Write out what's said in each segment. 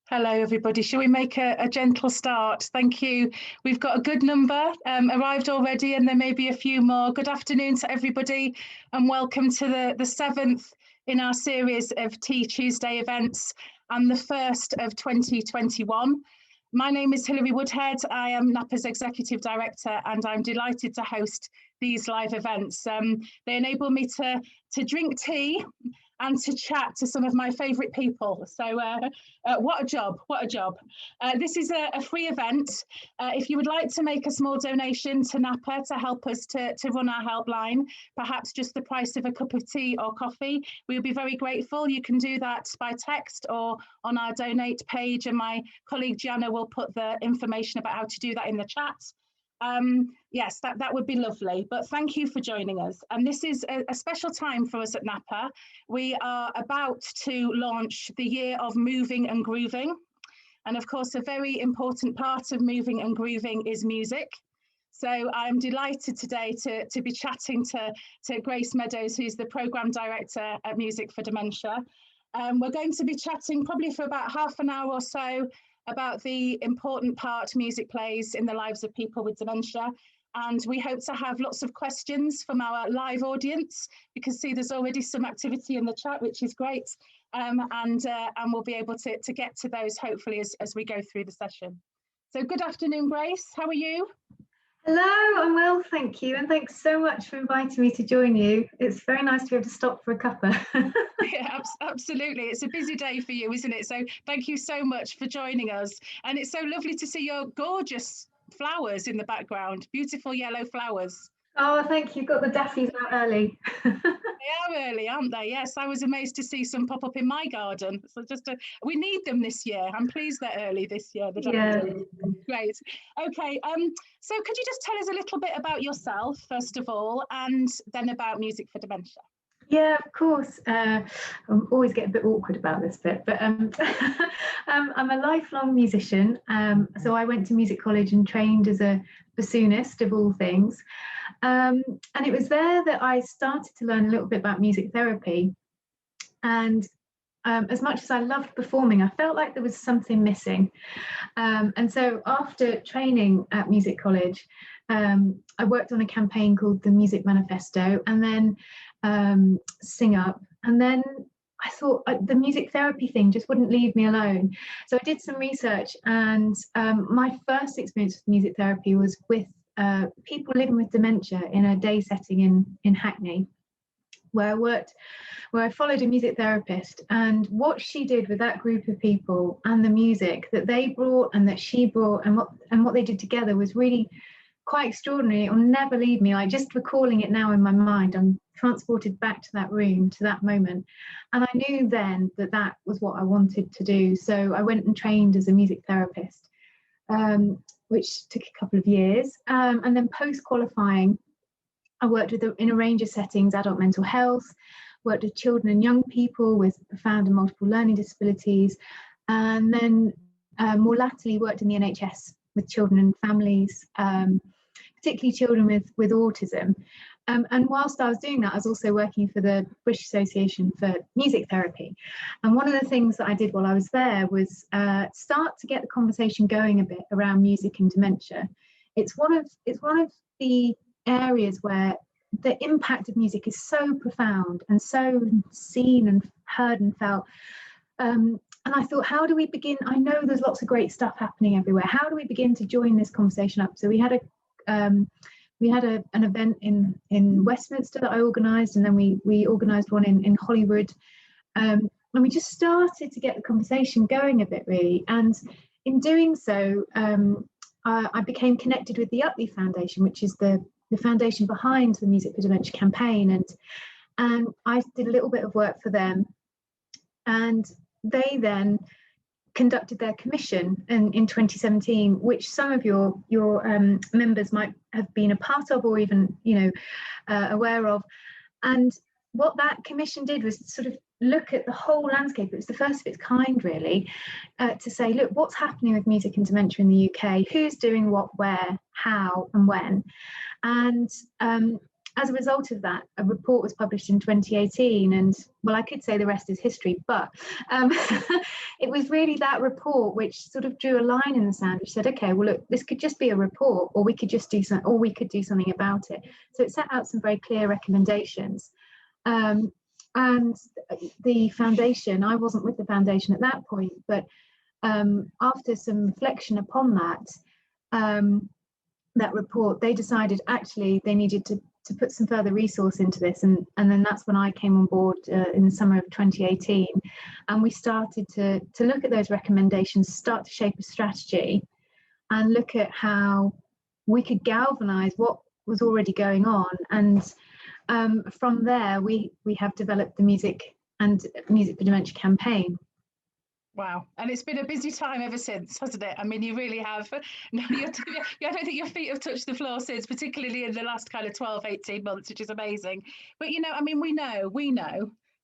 Hello, everybody. Shall we make a gentle start? Thank you. We've got a good number arrived already, and there may be a few more. Good afternoon to everybody, and welcome to the seventh in our series of Tea Tuesday events and the first of 2021. My name is Hilary Woodhead. I am NAPA's Executive Director, and I'm delighted to host these live events. They enable me to drink tea and to chat to some of my favourite people. So what a job, what a job. This is a free event. If you would like to make a small donation to NAPA to help us to run our helpline, perhaps just the price of a cup of tea or coffee, we'll be very grateful. You can do that by text or on our donate page, and my colleague Gianna will put the information about how to do that in the chat. Yes, that would be lovely, but thank you for joining us. And this is a special time for us at NAPA. We are about to launch the year of moving and grooving. And of course, a very important part of moving and grooving is music. So I'm delighted today to be chatting to Grace Meadows, who's the Programme Director at Music for Dementia. We're going to be chatting probably for about half an hour or so about the important part music plays in the lives of people with dementia. And we hope to have lots of questions from our live audience. You can see there's already some activity in the chat, which is great. And we'll be able to get to those hopefully as we go through the session. So good afternoon, Grace. How are you? Hello, I'm well, thank you. And thanks so much for inviting me to join you. It's very nice to be able to stop for a cuppa. Yeah, absolutely. It's a busy day for you, isn't it? So thank you so much for joining us. And it's so lovely to see your gorgeous flowers in the background, beautiful yellow flowers. Oh, thank you. Got the daffodils out early. They are early, aren't they? Yes, I was amazed to see some pop up in my garden. So we need them this year. I'm pleased they're early this year. Yeah. Great. Okay. So could you just tell us a little bit about yourself, first of all, and then about Music for Dementia? Yeah, of course. I always get a bit awkward about this bit, but I'm a lifelong musician. So I went to music college and trained as a bassoonist, of all things. And it was there that I started to learn a little bit about music therapy. And as much as I loved performing, I felt like there was something missing. And so after training at music college, I worked on a campaign called the Music Manifesto, and then Sing Up. And then I thought the music therapy thing just wouldn't leave me alone. So I did some research, and my first experience with music therapy was with people living with dementia in a day setting in Hackney, where I followed a music therapist, and what she did with that group of people and the music that they brought and that she brought and what they did together was really quite extraordinary. It will never leave me. Like, just recalling it now in my mind, I'm transported back to that room, to that moment. And I knew then that was what I wanted to do. So I went and trained as a music therapist, which took a couple of years. And then post-qualifying, I worked in a range of settings: adult mental health, worked with children and young people with profound and multiple learning disabilities, and then more latterly worked in the NHS with children and families, particularly children with autism. And whilst I was doing that, I was also working for the British Association for Music Therapy. And one of the things that I did while I was there was start to get the conversation going a bit around music and dementia. It's one of the areas where the impact of music is so profound and so seen and heard and felt. And I thought, how do we begin? I know there's lots of great stuff happening everywhere. How do we begin to join this conversation up? So we had an event in Westminster that I organised, and then we organised one in Hollywood, and we just started to get the conversation going a bit, really. And in doing so, I became connected with the Utley Foundation, which is the foundation behind the Music for Dementia campaign, and I did a little bit of work for them, and they then conducted their commission in 2017, which some of your members might have been a part of, or even aware of. And what that commission did was sort of look at the whole landscape. It was the first of its kind, really, to say, look, what's happening with music and dementia in the UK? Who's doing what, where, how, and when? And as a result of that, a report was published in 2018, and well, I could say the rest is history, but it was really that report which sort of drew a line in the sand, which said, okay, well, look, this could just be a report, or we could just do something, or we could do something about it. So it set out some very clear recommendations. And the foundation, I wasn't with the foundation at that point, but after some reflection upon that report, they decided actually they needed to put some further resource into this, and then that's when I came on board in the summer of 2018, and we started to look at those recommendations, start to shape a strategy, and look at how we could galvanise what was already going on. And from there, we have developed the Music for Dementia campaign. Wow. And it's been a busy time ever since, hasn't it? I mean, you really have. No, I don't think your feet have touched the floor since, particularly in the last kind of 12, 18 months, which is amazing. But, you know, I mean, we know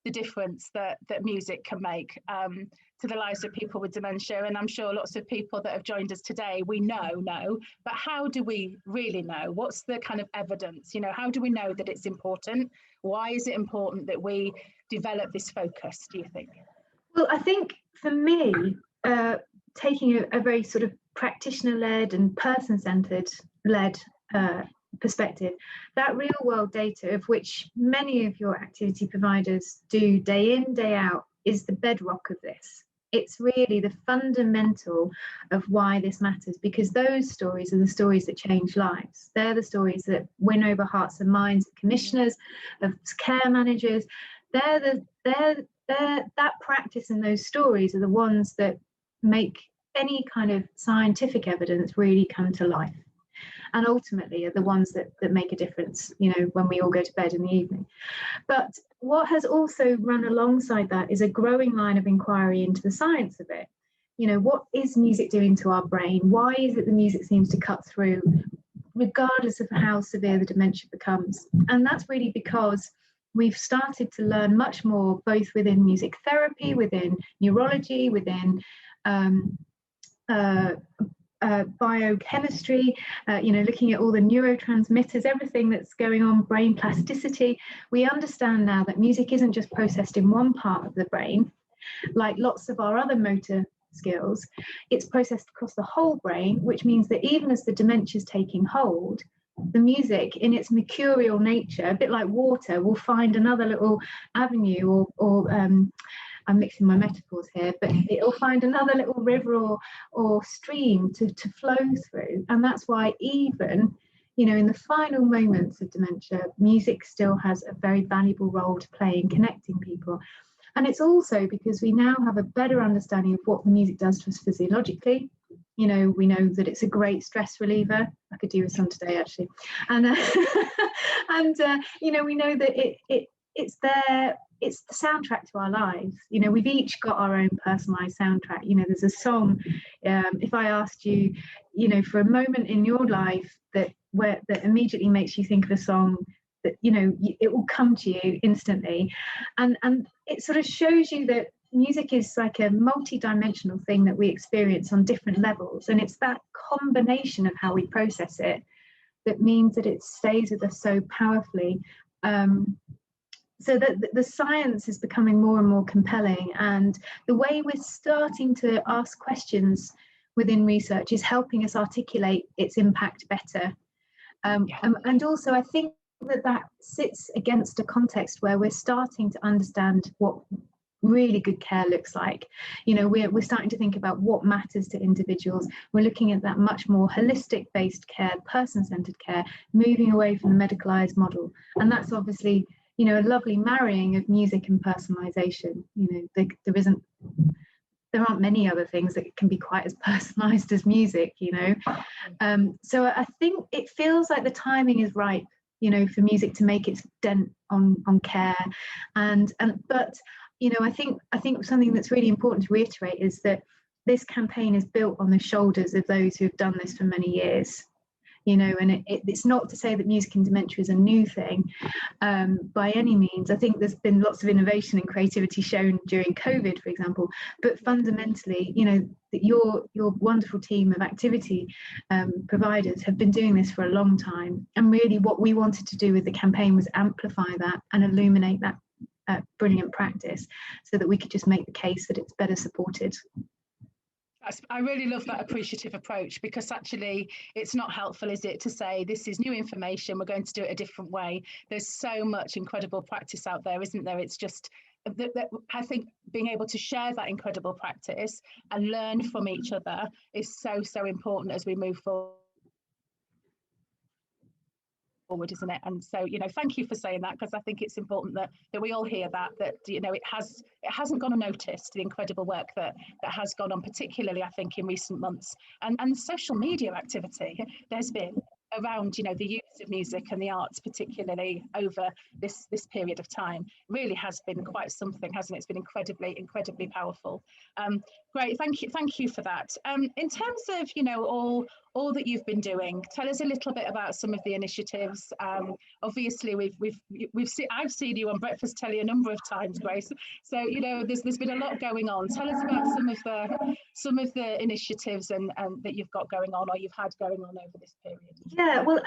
the difference that music can make to the lives of people with dementia. And I'm sure lots of people that have joined us today, we know, but how do we really know? What's the kind of evidence? You know, how do we know that it's important? Why is it important that we develop this focus, do you think? Well, I think for me, taking a very sort of practitioner-led and person-centered led perspective, that real world data, of which many of your activity providers do day in, day out, is the bedrock of this. It's really the fundamental of why this matters, because those stories are the stories that change lives. They're the stories that win over hearts and minds of commissioners, of care managers. That practice and those stories are the ones that make any kind of scientific evidence really come to life, and ultimately are the ones that make a difference, you know, when we all go to bed in the evening. But what has also run alongside that is a growing line of inquiry into the science of it. You know, what is music doing to our brain? Why is it the music seems to cut through regardless of how severe the dementia becomes? And that's really because we've started to learn much more, both within music therapy, within neurology, within biochemistry, looking at all the neurotransmitters, everything that's going on, brain plasticity. We understand now that music isn't just processed in one part of the brain, like lots of our other motor skills. It's processed across the whole brain, which means that even as the dementia is taking hold, the music, in its mercurial nature, a bit like water, will find another little avenue, or I'm mixing my metaphors here, but it'll find another little river or stream to flow through. And that's why even, you know, in the final moments of dementia, music still has a very valuable role to play in connecting people. And it's also because we now have a better understanding of what the music does to us physiologically. You know, we know that it's a great stress reliever. I could do with some today, actually. And you know, we know that it's there. It's the soundtrack to our lives. You know, we've each got our own personalized soundtrack. You know, there's a song. If I asked you, you know, for a moment in your life that immediately makes you think of a song, that, you know, it will come to you instantly, and it sort of shows you that music is like a multi-dimensional thing that we experience on different levels, and it's that combination of how we process it that means that it stays with us so powerfully. So that the science is becoming more and more compelling, and the way we're starting to ask questions within research is helping us articulate its impact better. And also, I think that sits against a context where we're starting to understand what really good care looks like. You know, we're starting to think about what matters to individuals. We're looking at that much more holistic based care, person-centered care, moving away from the medicalized model. And that's obviously, you know, a lovely marrying of music and personalization. You know, there aren't many other things that can be quite as personalized as music, you know. So I think it feels like the timing is right, you know, for music to make its dent on care. But you know, I think something that's really important to reiterate is that this campaign is built on the shoulders of those who have done this for many years. you know, and it's not to say that music and dementia is a new thing by any means. I think there's been lots of innovation and creativity shown during COVID, for example, but fundamentally, you know, that your wonderful team of activity providers have been doing this for a long time, and really what we wanted to do with the campaign was amplify that and illuminate that brilliant practice, so that we could just make the case that it's better supported. I really love that appreciative approach, because actually it's not helpful, is it, to say this is new information, we're going to do it a different way. There's so much incredible practice out there, isn't there? It's just that I think being able to share that incredible practice and learn from each other is so important as we move forward, isn't it? And so, you know, thank you for saying that, because I think it's important that we all hear that you know, it hasn't gone unnoticed, the incredible work that has gone on, particularly I think in recent months, and social media activity there's been around, you know, the use of music and the arts, particularly over this period of time, really has been quite something, hasn't it? It's been incredibly powerful. Great, thank you for that. In terms of, you know, all that you've been doing, tell us a little bit about some of the initiatives. Obviously I've seen you on Breakfast Telly a number of times, Grace, so you know there's been a lot going on. Tell us about some of the initiatives and that you've got going on, or you've had going on over this period. Yeah, well,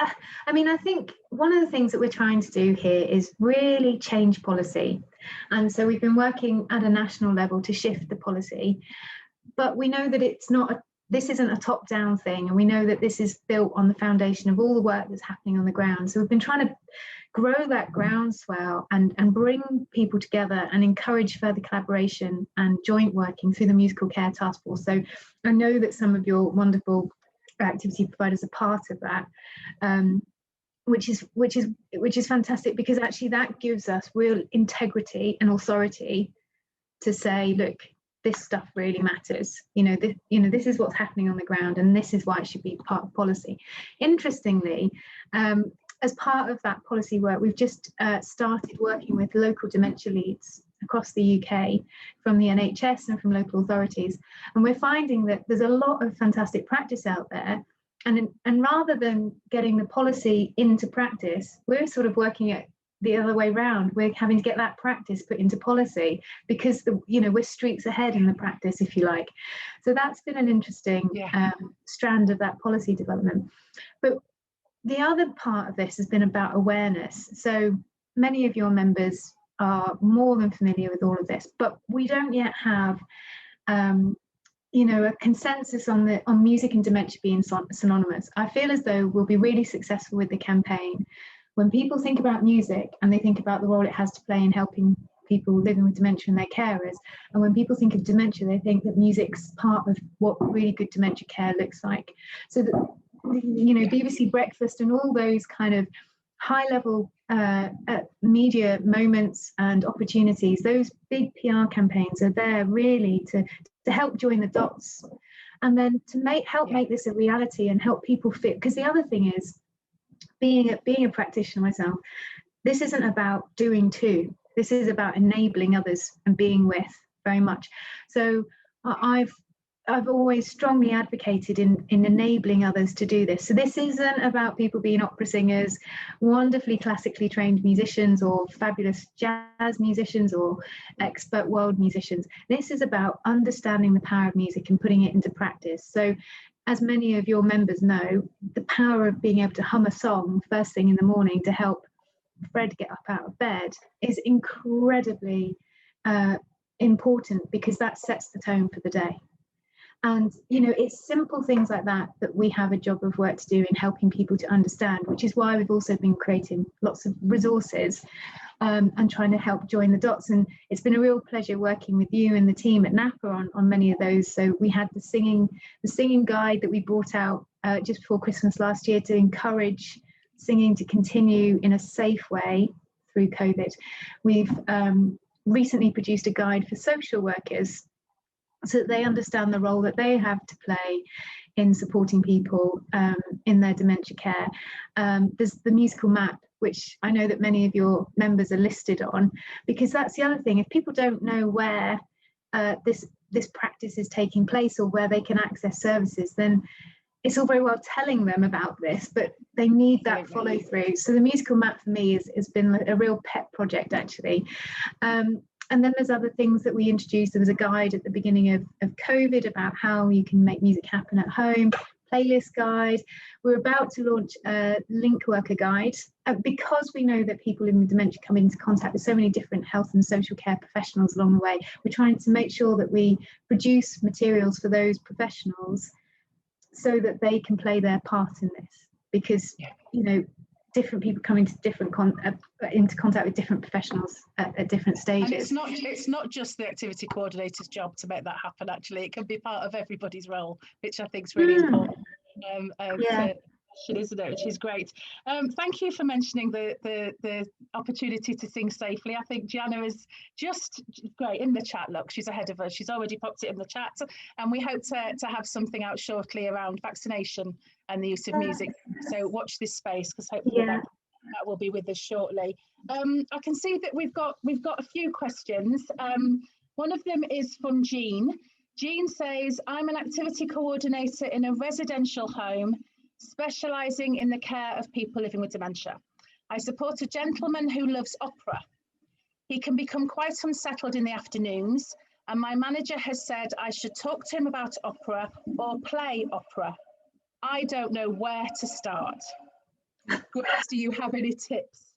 I mean, I think one of the things that we're trying to do here is really change policy, and so we've been working at a national level to shift the policy, but we know that this isn't a top-down thing, and we know that this is built on the foundation of all the work that's happening on the ground. So we've been trying to grow that groundswell and bring people together and encourage further collaboration and joint working through the Musical Care Task Force. So I know that some of your wonderful activity providers are part of that, which is fantastic, because actually that gives us real integrity and authority to say, look, this stuff really matters. This is what's happening on the ground, and this is why it should be part of policy. Interestingly, as part of that policy work, we've just started working with local dementia leads across the UK from the NHS and from local authorities, and we're finding that there's a lot of fantastic practice out there, and rather than getting the policy into practice, we're sort of working at the other way round. We're having to get that practice put into policy, because we're streets ahead in the practice, if you like. So that's been an interesting strand of that policy development. But the other part of this has been about awareness. So many of your members are more than familiar with all of this, but we don't yet have a consensus on music and dementia being synonymous. I feel as though we'll be really successful with the campaign when people think about music and they think about the role it has to play in helping people living with dementia and their carers. And when people think of dementia, they think that music's part of what really good dementia care looks like. So that, BBC Breakfast and all those kind of high-level media moments and opportunities, those big PR campaigns are there really to help join the dots, and then to help make this a reality and help people feel. Because the other thing is, being a practitioner myself, this isn't about doing to. This is about enabling others and being with, very much. So I've always strongly advocated in enabling others to do this. So this isn't about people being opera singers, wonderfully classically trained musicians, or fabulous jazz musicians, or expert world musicians. This is about understanding the power of music and putting it into practice. So as many of your members know, the power of being able to hum a song first thing in the morning to help Fred get up out of bed is incredibly important, because that sets the tone for the day. And, it's simple things like that we have a job of work to do in helping people to understand, which is why we've also been creating lots of resources and trying to help join the dots. And it's been a real pleasure working with you and the team at NAPA on many of those. So we had the singing guide that we brought out just before Christmas last year to encourage singing to continue in a safe way through COVID. We've recently produced a guide for social workers, so that they understand the role that they have to play in supporting people in their dementia care. There's the musical map, which I know that many of your members are listed on, because that's the other thing. If people don't know where this practice is taking place or where they can access services, then it's all very well telling them about this, but they need that follow through. So the musical map for me has been a real pet project, actually. And then there's other things that we introduced. There was a guide at the beginning of COVID about how you can make music happen at home, playlist guide. We're about to launch a link worker guide because we know that people living with dementia come into contact with so many different health and social care professionals along the way. We're trying to make sure that we produce materials for those professionals so that they can play their part in this, because you know, different people come into contact with different professionals at different stages. And it's not just the activity coordinator's job to make that happen. Actually, it can be part of everybody's role, which I think is really important. Isn't it? Which is great. Thank you for mentioning the opportunity to sing safely. I think Gianna is just great in the chat. Look, she's ahead of us. She's already popped it in the chat, and we hope to have something out shortly around vaccination and the use of music. So watch this space, because hopefully that will be with us shortly. I can see that we've got a few questions. One of them is from Jean. Jean says, I'm an activity coordinator in a residential home specialising in the care of people living with dementia. I support a gentleman who loves opera. He can become quite unsettled in the afternoons, and my manager has said I should talk to him about opera or play opera. I don't know where to start. Grace, do you have any tips?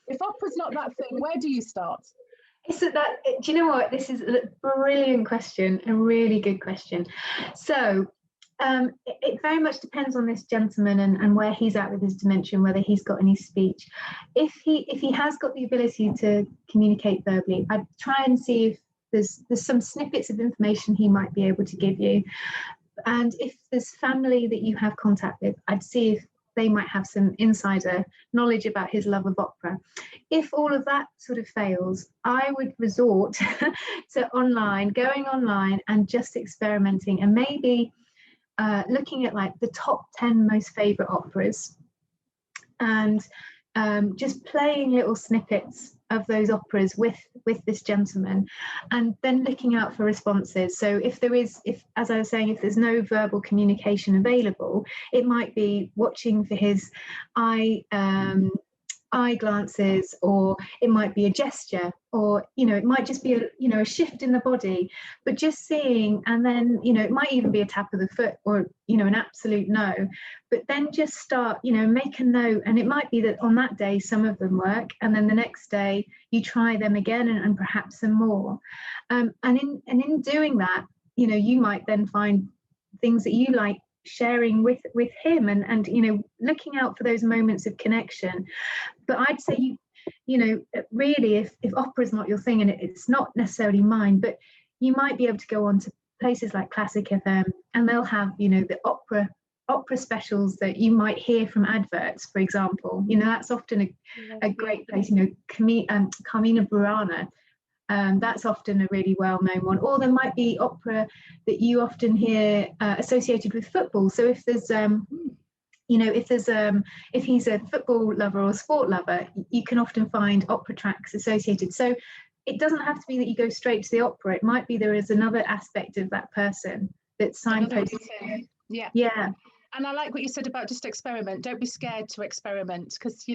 If opera's not that thing, where do you start? Do you know what? This is a brilliant question, a really good question. So it very much depends on this gentleman and where he's at with his dementia and whether he's got any speech. If he has got the ability to communicate verbally, I'd try and see if there's some snippets of information he might be able to give you. And if there's family that you have contact with, I'd see if they might have some insider knowledge about his love of opera. If all of that sort of fails, I would resort to going online and just experimenting, and maybe looking at like the top 10 most favourite operas, and just playing little snippets of those operas with this gentleman, and then looking out for responses. So if as I was saying, if there's no verbal communication available, it might be watching for his eye glances, or it might be a gesture, or it might just be a shift in the body, but just seeing. And then it might even be a tap of the foot, or an absolute no, but then just start, make a note. And it might be that on that day some of them work, and then the next day you try them again, and perhaps some more, and in doing that, you might then find things that you like sharing with him, and looking out for those moments of connection. But I'd say really, if opera is not your thing, and it's not necessarily mine, but you might be able to go on to places like Classic FM, and they'll have the opera specials that you might hear from adverts, for example. That's often a great place. Carmina Burana, that's often a really well-known one. Or there might be opera that you often hear associated with football. So if there's if he's a football lover or sport lover, you can often find opera tracks associated. So it doesn't have to be that you go straight to the opera. It might be there is another aspect of that person that's signposted. Yeah. And I like what you said about just experiment. Don't be scared to experiment, because,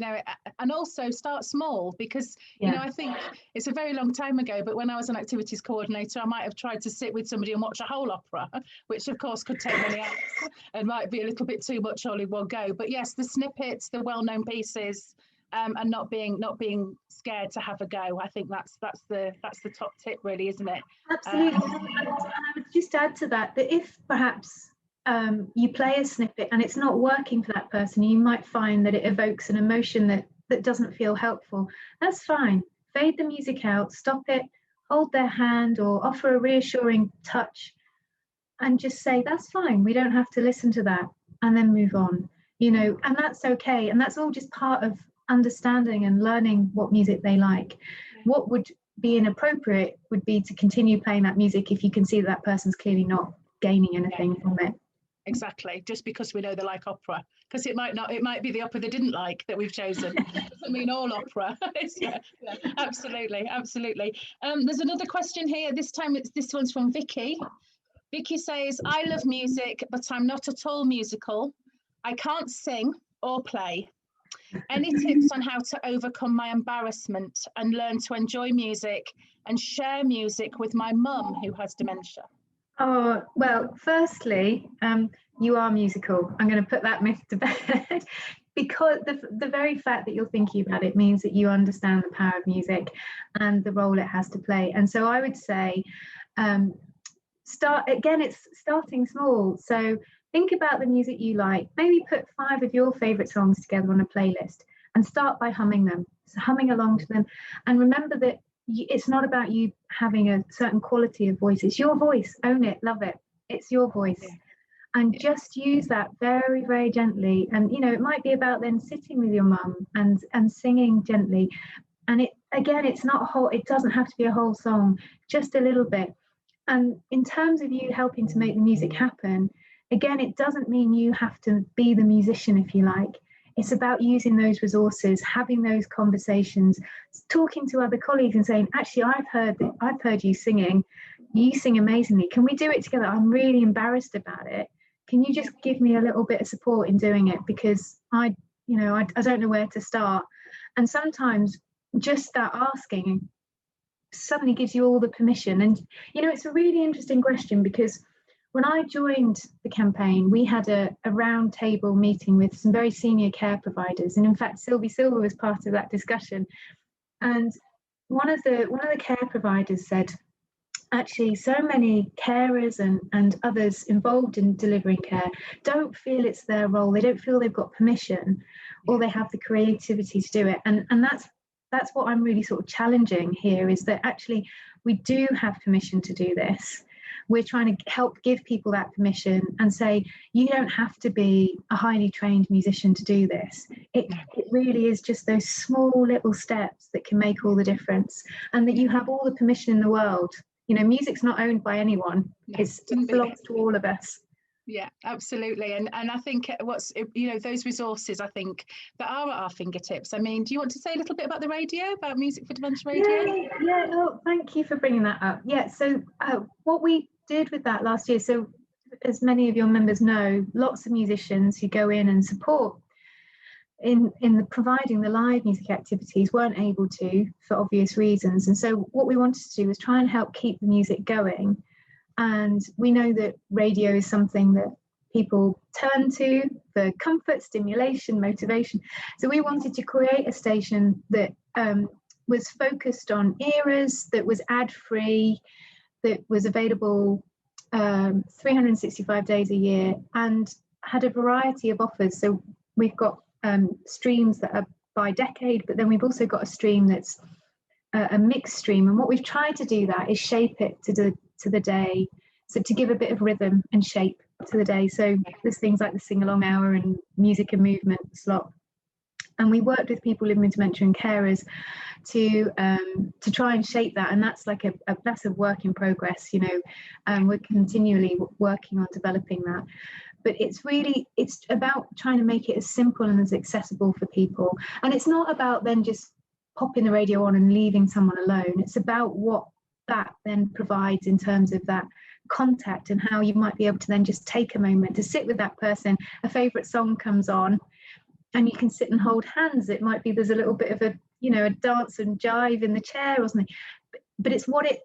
and also start small, because, I think it's a very long time ago, but when I was an activities coordinator, I might have tried to sit with somebody and watch a whole opera, which of course could take many hours and might be a little bit too much all in one go. But yes, the snippets, the well-known pieces, and not being scared to have a go. I think that's the top tip, really, isn't it? Absolutely. And I would just add to that if perhaps you play a snippet and it's not working for that person, you might find that it evokes an emotion that doesn't feel helpful. That's fine. Fade the music out, stop it, hold their hand, or offer a reassuring touch, and just say, that's fine, we don't have to listen to that, and then move on. And that's okay. And that's all just part of understanding and learning what music they like. What would be inappropriate would be to continue playing that music if you can see that person's clearly not gaining anything from it. Exactly, just because we know they like opera, because it might be the opera they didn't like that we've chosen. Doesn't mean all opera. Absolutely. There's another question here. This one's from Vicky. Vicky says, I love music, but I'm not at all musical. I can't sing or play. Any tips on how to overcome my embarrassment and learn to enjoy music and share music with my mum who has dementia? Oh, well, firstly, you are musical. I'm going to put that myth to bed because the very fact that you're thinking about it means that you understand the power of music and the role it has to play. And so I would say, it's starting small. So think about the music you like. Maybe put 5 of your favorite songs together on a playlist and start by humming them, so humming along to them. And remember that it's not about you having a certain quality of voice. It's your voice. Own it, love it. It's your voice. Yeah. And just use that very, very gently. And, it might be about then sitting with your mum and singing gently. And it's not a whole, it doesn't have to be a whole song, just a little bit. And in terms of you helping to make the music happen, again, it doesn't mean you have to be the musician, if you like. It's about using those resources, having those conversations, talking to other colleagues and saying, actually, I've heard you singing. You sing amazingly. Can we do it together? I'm really embarrassed about it. Can you just give me a little bit of support in doing it? Because I don't know where to start. And sometimes just that asking suddenly gives you all the permission. And it's a really interesting question, because when I joined the campaign, we had a round table meeting with some very senior care providers, and in fact Sylvie Silver was part of that discussion. And one of the care providers said, actually, so many carers and others involved in delivering care don't feel it's their role. They don't feel they've got permission or they have the creativity to do it. And that's what I'm really sort of challenging here, is that actually we do have permission to do this. We're trying to help give people that permission and say, you don't have to be a highly trained musician to do this. It really is just those small little steps that can make all the difference, and that you have all the permission in the world. Music's not owned by anyone. It belongs to all of us. Yeah, absolutely. And I think those resources, I think, that are at our fingertips. I mean, do you want to say a little bit about the radio, about Music for Dementia Radio? Yeah, no, thank you for bringing that up. Yeah, so what we did with that last year, so as many of your members know, lots of musicians who go in and support in providing the live music activities weren't able to, for obvious reasons. And so what we wanted to do was try and help keep the music going. And we know that radio is something that people turn to for comfort, stimulation, motivation. So we wanted to create a station that was focused on eras, that was ad-free, that was available 365 days a year, and had a variety of offers. So we've got streams that are by decade, but then we've also got a stream that's a mixed stream. And what we've tried to do that is shape it to the day, so to give a bit of rhythm and shape to the day. So there's things like the sing-along hour and music and movement slot. And we worked with people living with dementia and carers to try and shape that. And that's like that's a work in progress. We're continually working on developing that. But it's about trying to make it as simple and as accessible for people. And it's not about then just popping the radio on and leaving someone alone. It's about what that then provides in terms of that contact, and how you might be able to then just take a moment to sit with that person. A favourite song comes on and you can sit and hold hands. It might be there's a little bit of a dance and jive in the chair or something. But it's what it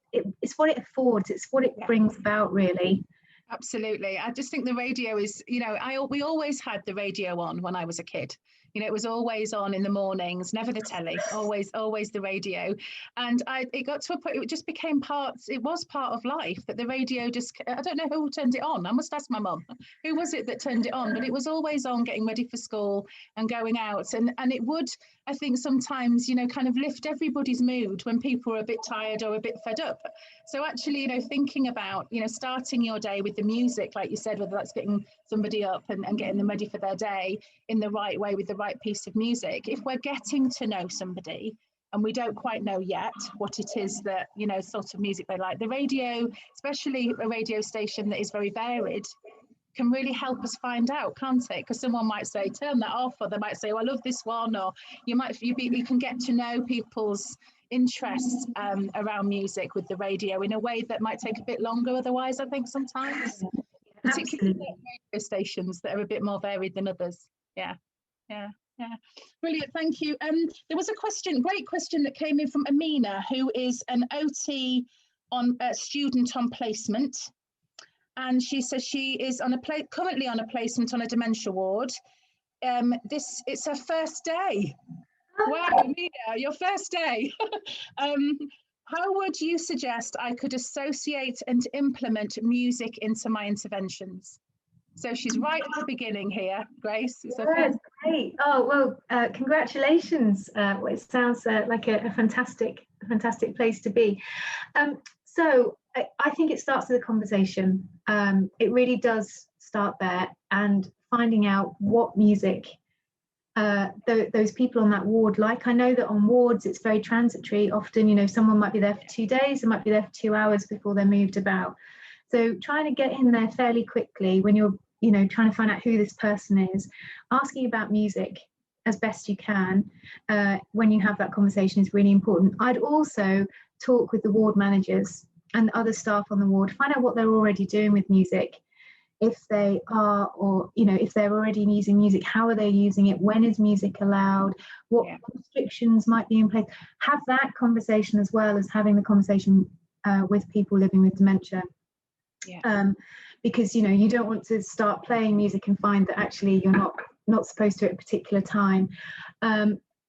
affords. It's what it brings about, really. Absolutely. I just think the radio is, we always had the radio on when I was a kid. It was always on in the mornings, never the telly, always the radio. And it got to a point, it just became it was part of life, that the radio I don't know who turned it on. I must ask my mum, who was it that turned it on? But it was always on, getting ready for school and going out. And it would, I think, sometimes, kind of lift everybody's mood when people are a bit tired or a bit fed up. So actually, thinking about, starting your day with the music, like you said, whether that's getting somebody up and getting them ready for their day in the right way with the right piece of music. If we're getting to know somebody and we don't quite know yet what it is that, sort of music they like, the radio, especially a radio station that is very varied, can really help us find out, can't it? Because someone might say, turn that off, or they might say, oh, I love this one, or you can get to know people's interest around music with the radio in a way that might take a bit longer otherwise, I think, sometimes, particularly radio stations that are a bit more varied than others. Yeah. Brilliant, thank you. There was a great question that came in from Amina, who is an OT student on placement. And she says she is currently on a placement on a dementia ward. It's her first day. Wow, Amina, your first day. How would you suggest I could associate and implement music into my interventions? So she's right at the beginning here, Grace. It's great. Oh, well, congratulations. It sounds like a fantastic place to be. So I think it starts with a conversation. It really does start there, and finding out what music those people on that ward like. I know that on wards it's very transitory. Often, someone might be there for 2 days, they might be there for 2 hours before they're moved about. So trying to get in there fairly quickly when you're trying to find out who this person is, asking about music as best you can when you have that conversation is really important. I'd also talk with the ward managers and other staff on the ward, find out what they're already doing with music. If they are, or if they're already using music, how are they using it? When is music allowed? What restrictions might be in place? Have that conversation as well as having the conversation with people living with dementia. Because you don't want to start playing music and find that actually you're not supposed to at a particular time.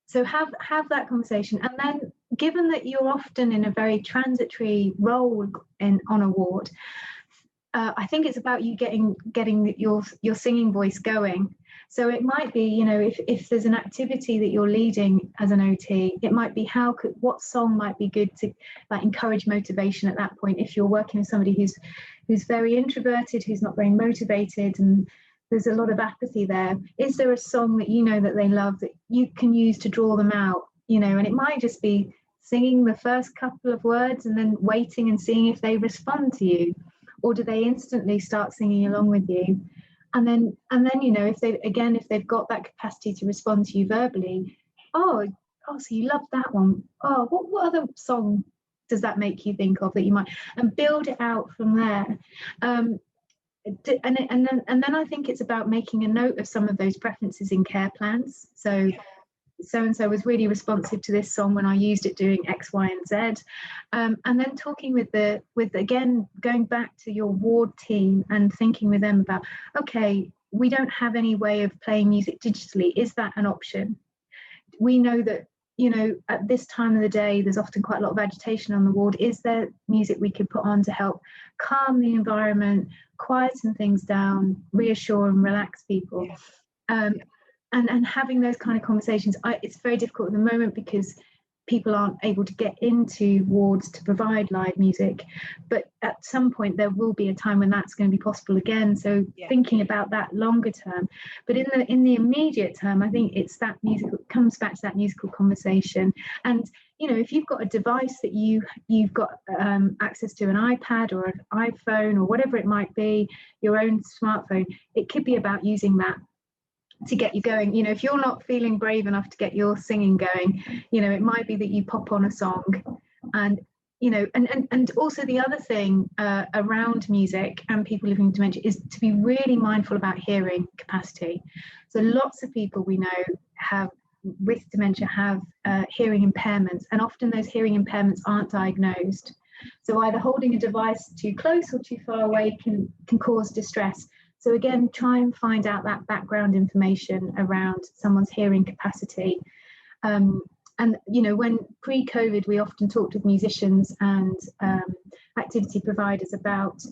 So have that conversation, and then given that you're often in a very transitory role on a ward, I think it's about you getting your singing voice going. So it might be, if there's an activity that you're leading as an OT, it might be what song might be good to encourage motivation at that point. If you're working with somebody who's very introverted, who's not very motivated, and there's a lot of apathy there, is there a song that that they love that you can use to draw them out? And it might just be singing the first couple of words and then waiting and seeing if they respond to you, or do they instantly start singing along with you? And then if they've got that capacity to respond to you verbally, so you love that one. Oh, what other song does that make you think of that you might, and build it out from there. And then I think it's about making a note of some of those preferences in care plans. So and so was really responsive to this song when I used it doing X, Y, and Z. And then talking with again, going back to your ward team and thinking with them about, okay, we don't have any way of playing music digitally. Is that an option? We know that, at this time of the day, there's often quite a lot of agitation on the ward. Is there music we could put on to help calm the environment, quieten things down, reassure and relax people? And having those kind of conversations, it's very difficult at the moment because people aren't able to get into wards to provide live music. But at some point, there will be a time when that's going to be possible again. So thinking about that longer term. But in the immediate term, I think it's that musical, comes back to that musical conversation. And if you've got a device that you've got access to, an iPad or an iPhone or whatever it might be, your own smartphone, it could be about using that to get you going. If you're not feeling brave enough to get your singing going, it might be that you pop on a song. And and also the other thing around music and people living with dementia is to be really mindful about hearing capacity. So lots of people we know with dementia have hearing impairments, and often those hearing impairments aren't diagnosed. So either holding a device too close or too far away can cause distress. So again, try and find out that background information around someone's hearing capacity. And when pre-COVID, we often talked with musicians and activity providers about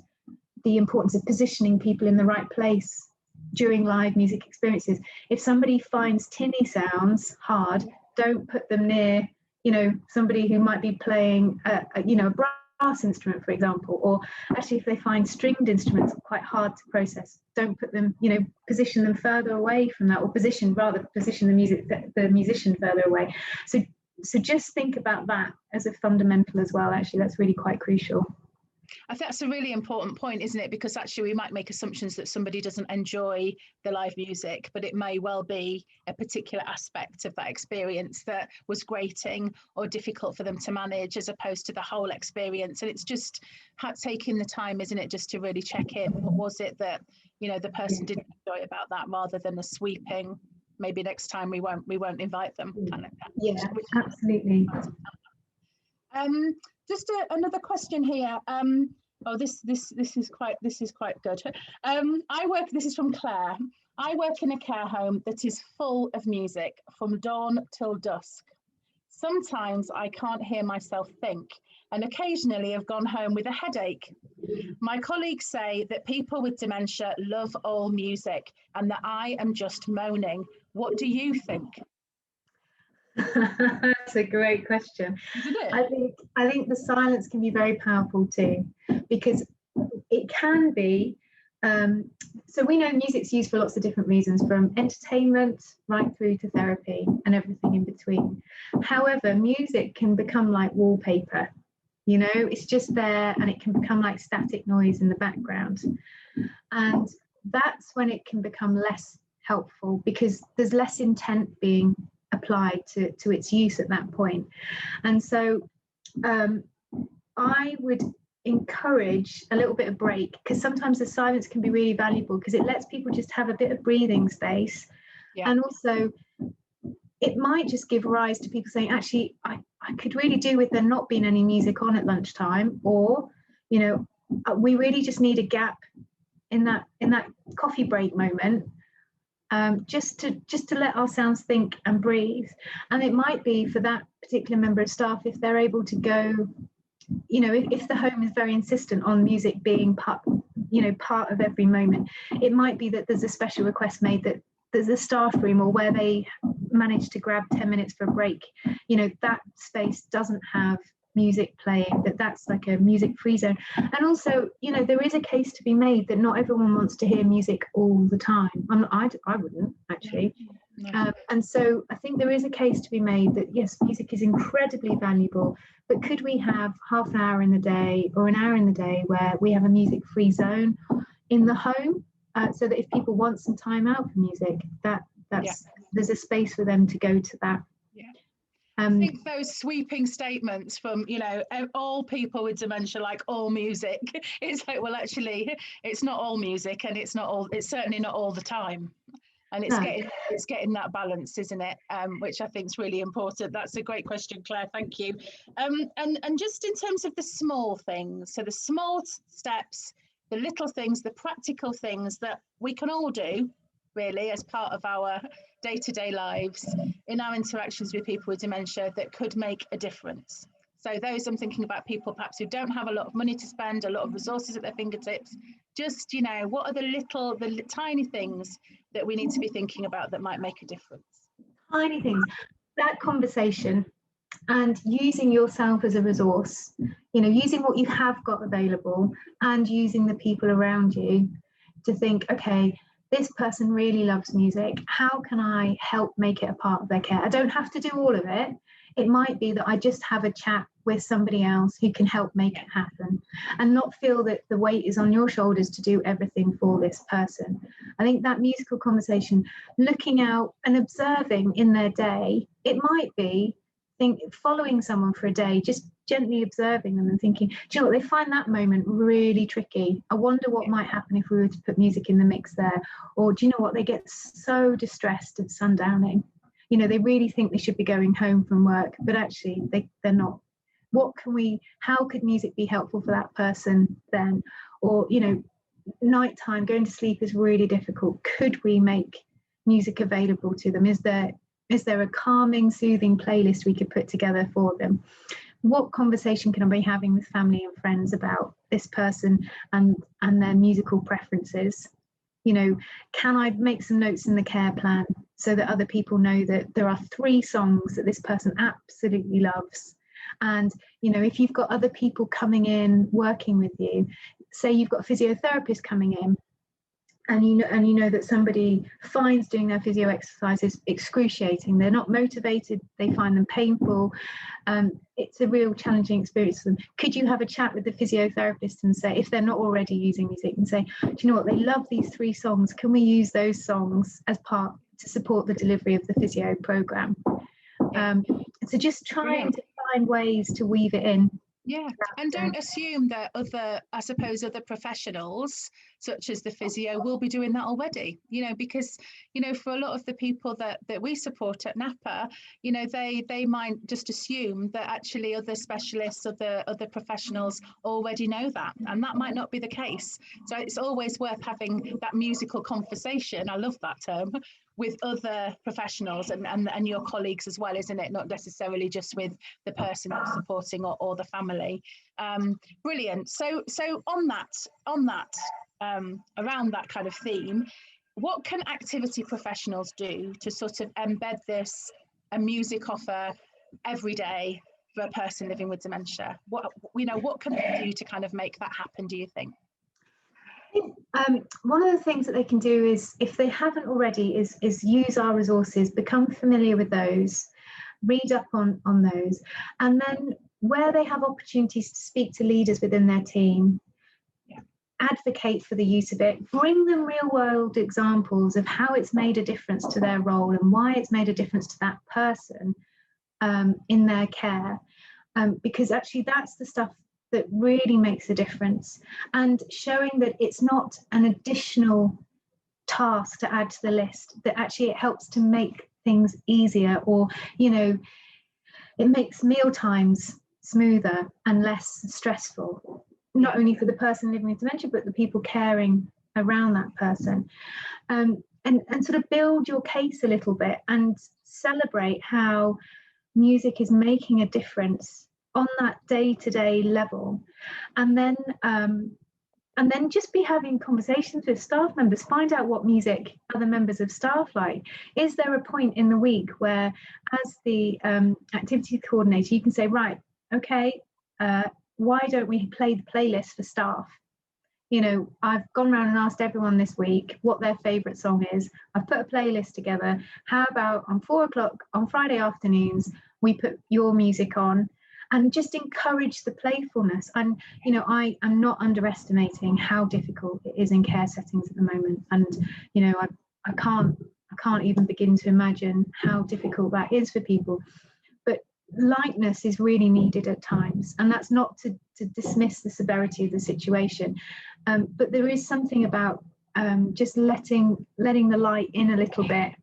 the importance of positioning people in the right place during live music experiences. If somebody finds tinny sounds hard, don't put them near, somebody who might be playing, a brass instrument, for example. Or actually, if they find stringed instruments quite hard to process, don't put them, position them further away from that, or position the musician further away. So just think about that as a fundamental as well. Actually, that's really quite crucial. I think that's a really important point, isn't it? Because actually we might make assumptions that somebody doesn't enjoy the live music, but it may well be a particular aspect of that experience that was grating or difficult for them to manage, as opposed to the whole experience. And it's just taking the time, isn't it, just to really check in. What was it that, you know, the person didn't enjoy about that, rather than a sweeping, maybe next time we won't invite them kind of thing. Yeah, absolutely. Another question here. Oh, this is quite good. This is from Claire. I work in a care home that is full of music from dawn till dusk. Sometimes I can't hear myself think, and occasionally I've gone home with a headache. My colleagues say that people with dementia love all music and that I am just moaning. What do you think? That's a great question. Isn't it? I think the silence can be very powerful too, because it can be. So we know music's used for lots of different reasons, from entertainment right through to therapy and everything in between. However, music can become like wallpaper. You know, it's just there, and it can become like static noise in the background, and that's when it can become less helpful, because there's less intent being applied to its use at that point. And so I would encourage a little bit of break, because sometimes the silence can be really valuable, because it lets people just have a bit of breathing space. Yeah. And also it might just give rise to people saying, actually, I could really do with there not being any music on at lunchtime, or, you know, we really just need a gap in that coffee break moment, just to let ourselves think and breathe. And it might be for that particular member of staff, if they're able to go, you know, if the home is very insistent on music being part of every moment, it might be that there's a special request made that there's a staff room, or where they manage to grab 10 minutes for a break, you know, that space doesn't have music playing, that's like a music free zone. And also, you know, there is a case to be made that not everyone wants to hear music all the time. I wouldn't actually. No. And so I think there is a case to be made that yes, music is incredibly valuable, but could we have half an hour in the day or an hour in the day where we have a music free zone in the home, so that if people want some time out for music, there's a space for them to go to that. Yeah. I think those sweeping statements from, you know, all people with dementia like all music, it's like, well, actually, it's not all music, and it's certainly not all the time. And it's getting that balance, isn't it? Which I think is really important. That's a great question, Claire. Thank you. And just in terms of the small things, so the small steps, the little things, the practical things that we can all do, really, as part of our day-to-day lives in our interactions with people with dementia, that could make a difference. So those, I'm thinking about people perhaps who don't have a lot of money to spend, a lot of resources at their fingertips. Just, you know, what are the tiny things that we need to be thinking about that might make a difference? Tiny things. That conversation and using yourself as a resource, you know, using what you have got available and using the people around you to think, okay, this person really loves music. How can I help make it a part of their care? I don't have to do all of it. It might be that I just have a chat with somebody else who can help make it happen, and not feel that the weight is on your shoulders to do everything for this person. I think that musical conversation, looking out and observing in their day, it might be following someone for a day, just gently observing them and thinking, do you know what, they find that moment really tricky. I wonder what might happen if we were to put music in the mix there. Or do you know what, they get so distressed at sundowning. You know, they really think they should be going home from work, but actually they're not. How could music be helpful for that person then? Or, you know, nighttime, going to sleep is really difficult. Could we make music available to them? Is there a calming, soothing playlist we could put together for them? What conversation can I be having with family and friends about this person and their musical preferences? You know, can I make some notes in the care plan so that other people know that there are 3 songs that this person absolutely loves? And, you know, if you've got other people coming in, working with you, say you've got a physiotherapist coming in, and you know that somebody finds doing their physio exercises excruciating, they're not motivated, they find them painful, it's a real challenging experience for them. Could you have a chat with the physiotherapist and say, if they're not already using music, and say, do you know what, they love these 3 songs, can we use those songs as part to support the delivery of the physio program? So just trying to find ways to weave it in. Yeah, and don't assume that other professionals, such as the physio, will be doing that already, because, for a lot of the people that we support at NAPA, they might just assume that actually other specialists, other professionals already know that, and that might not be the case. So it's always worth having that musical conversation, I love that term, with other professionals and your colleagues as well, isn't it? Not necessarily just with the person that's supporting or the family. Brilliant. So on that around that kind of theme, what can activity professionals do to sort of embed a music offer every day for a person living with dementia? What can they do to kind of make that happen, do you think? I think one of the things that they can do is, if they haven't already, is use our resources, become familiar with those, read up on those, and then where they have opportunities to speak to leaders within their team, advocate for the use of it, bring them real world examples of how it's made a difference to their role and why it's made a difference to that person in their care, because actually that's the stuff that really makes a difference, and showing that it's not an additional task to add to the list, that actually it helps to make things easier, or it makes meal times smoother and less stressful, not only for the person living with dementia but the people caring around that person, and sort of build your case a little bit and celebrate how music is making a difference on that day-to-day level, and then just be having conversations with staff members, find out what music other members of staff like. Is there a point in the week where, as the activities coordinator, you can say, right, okay, why don't we play the playlist for staff? I've gone around and asked everyone this week what their favourite song is. I've put a playlist together. How about on 4 o'clock on Friday afternoons, we put your music on, and just encourage the playfulness. And I am not underestimating how difficult it is in care settings at the moment, and I can't even begin to imagine how difficult that is for people. But lightness is really needed at times, and that's not to dismiss the severity of the situation, but there is something about just letting the light in a little bit.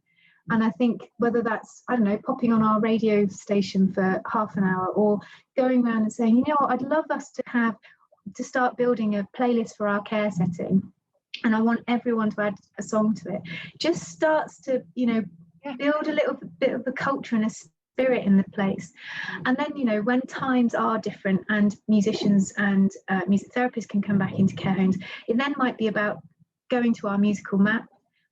And I think whether that's, I don't know, popping on our radio station for half an hour, or going around and saying, I'd love us to start building a playlist for our care setting, and I want everyone to add a song to it, just starts to, build a little bit of a culture and a spirit in the place. And then, when times are different and musicians and music therapists can come back into care homes, it then might be about going to our musical map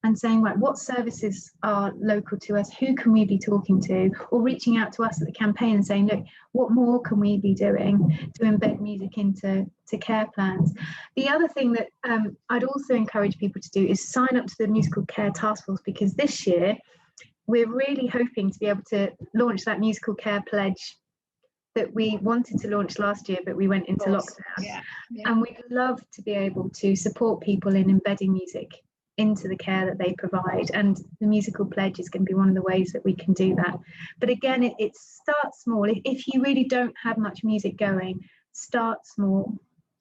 and saying, right, what services are local to us? Who can we be talking to? Or reaching out to us at the campaign and saying, look, what more can we be doing to embed music into care plans? The other thing that I'd also encourage people to do is sign up to the Musical Care Task Force, because this year we're really hoping to be able to launch that musical care pledge that we wanted to launch last year, but we went into lockdown. And we'd love to be able to support people in embedding music into the care that they provide, and the musical pledge is going to be one of the ways that we can do that. But again, it starts small. If you really don't have much music going, start small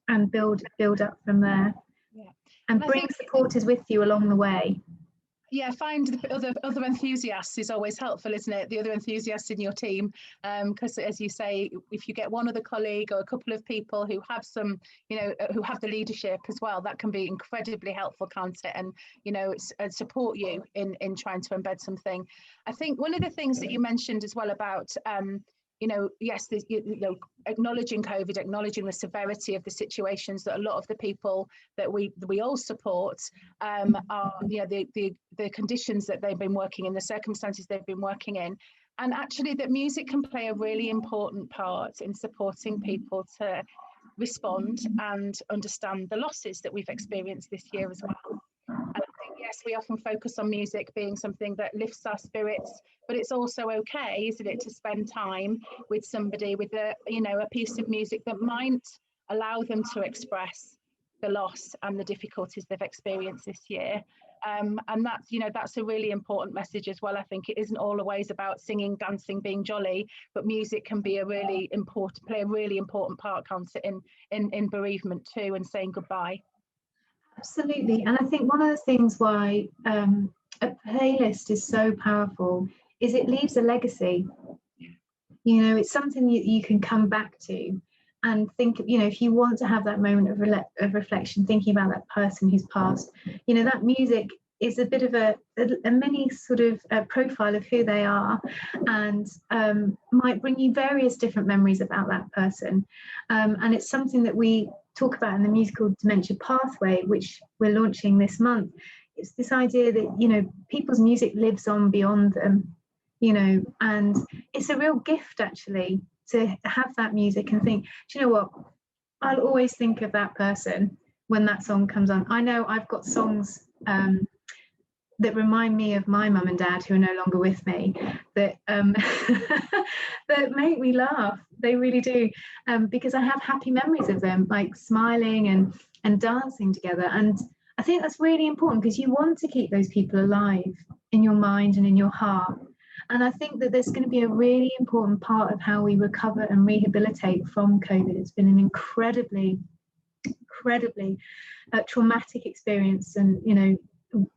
and build up from there, and bring supporters with you along the way. Find the other enthusiasts is always helpful, isn't it? The other enthusiasts in your team, because as you say, if you get one other colleague or a couple of people who have some, who have the leadership as well, that can be incredibly helpful, can't it? And support you in trying to embed something. I think one of the things that you mentioned as well about yes, acknowledging COVID, acknowledging the severity of the situations that a lot of the people that we all support are, the conditions that they've been working in, the circumstances they've been working in, and actually that music can play a really important part in supporting people to respond and understand the losses that we've experienced this year as well. And I yes, we often focus on music being something that lifts our spirits, but it's also okay, isn't it, to spend time with somebody with a, you know, a piece of music that might allow them to express the loss and the difficulties they've experienced this year. And that's, you know, that's a really important message as well. I think it isn't always about singing, dancing, being jolly, but music can be a really important, play a really important part, can't it, in bereavement too, and saying goodbye. Absolutely. And I think one of the things why a playlist is so powerful is it leaves a legacy. You know, it's something you can come back to and think, you know, if you want to have that moment of reflection, thinking about that person who's passed, you know, that music is a bit of a mini sort of profile of who they are, and might bring you various different memories about that person. And it's something that we talk about in the musical Dementia Pathway, which we're launching this month. It's this idea that, you know, people's music lives on beyond them, you know, and it's a real gift actually to have that music and think, do you know what, I'll always think of that person when that song comes on. I know I've got songs that remind me of my mum and dad who are no longer with me, that that make me laugh. They really do, because I have happy memories of them, like smiling and dancing together. And I think that's really important, because you want to keep those people alive in your mind and in your heart. And I think that there's going to be a really important part of how we recover and rehabilitate from COVID. It's been an incredibly traumatic experience, and, you know,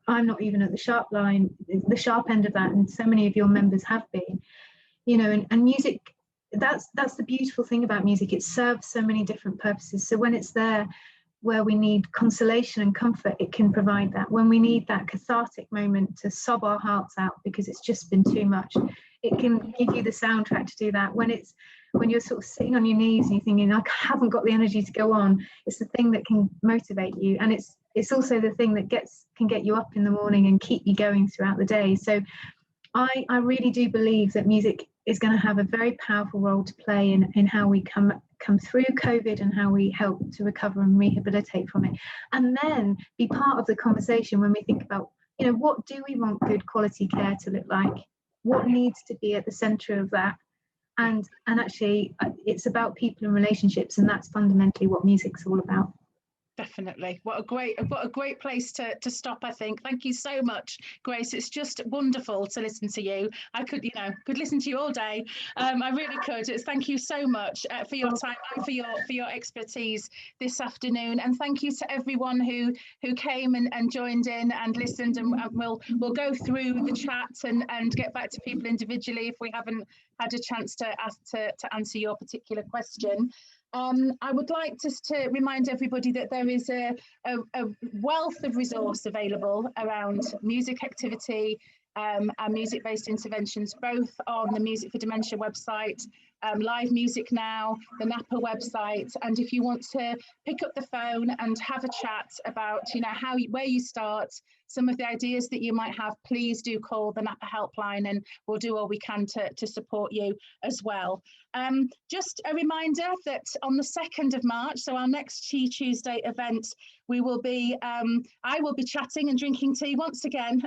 I'm not even at the sharp end of that, and so many of your members have been, you know, and music, that's the beautiful thing about music. It serves so many different purposes. So when it's there where we need consolation and comfort, it can provide that. When we need that cathartic moment to sob our hearts out because it's just been too much, it can give you the soundtrack to do that. When you're sort of sitting on your knees and you're thinking, I haven't got the energy to go on, it's the thing that can motivate you. And it's also the thing that can get you up in the morning and keep you going throughout the day. So I really do believe that music is going to have a very powerful role to play in how we come through COVID and how we help to recover and rehabilitate from it. And then be part of the conversation when we think about, you know, what do we want good quality care to look like? What needs to be at the centre of that? And actually, it's about people and relationships, and that's fundamentally what music's all about. Definitely. What a great place to stop, I think. Thank you so much, Grace. It's just wonderful to listen to you. I could listen to you all day. I really could. Thank you so much for your time and for your expertise this afternoon. And thank you to everyone who came and joined in and listened. And we'll go through the chat and get back to people individually if we haven't had a chance to answer your particular question. I would like just to remind everybody that there is a wealth of resource available around music activity and music-based interventions, both on the Music for Dementia website, Live Music Now, the NAPA website. And if you want to pick up the phone and have a chat about, you know, where you start, some of the ideas that you might have, please do call the NAPA helpline and we'll do all we can to support you as well. Just a reminder that on the 2nd of March, so our next Tea Tuesday event, I will be chatting and drinking tea once again,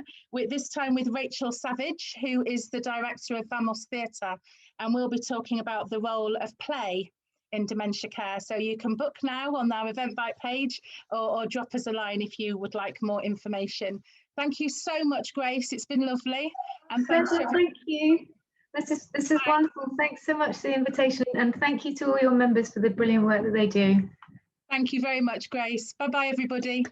this time with Rachel Savage, who is the director of Vamos Theatre, and we'll be talking about the role of play in dementia care. So you can book now on our Eventbrite page or drop us a line if you would like more information. Thank you so much, Grace. It's been lovely. And thank you. This is wonderful. Thanks so much for the invitation, and thank you to all your members for the brilliant work that they do. Thank you very much, Grace. Bye-bye, everybody.